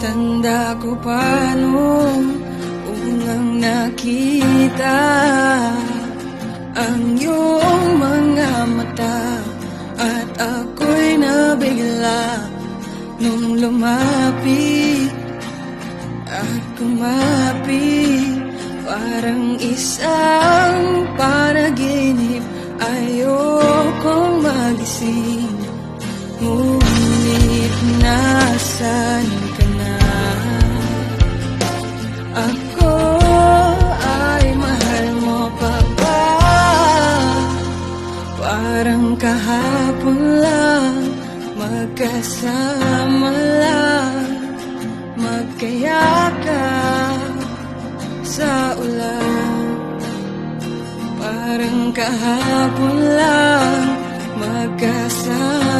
Tanda ko pa nung unang nakita ang iyong mga mata, at ako'y nabigla nung lumapit at kumapit. Parang isang panaginip, ayokong magising. Ngunit nasan ka na? Ako ay mahal mo pa ba? Parang kahapon lang, magkasama lang, magkayakap sa ulan. Parang kahapon lang, magkasama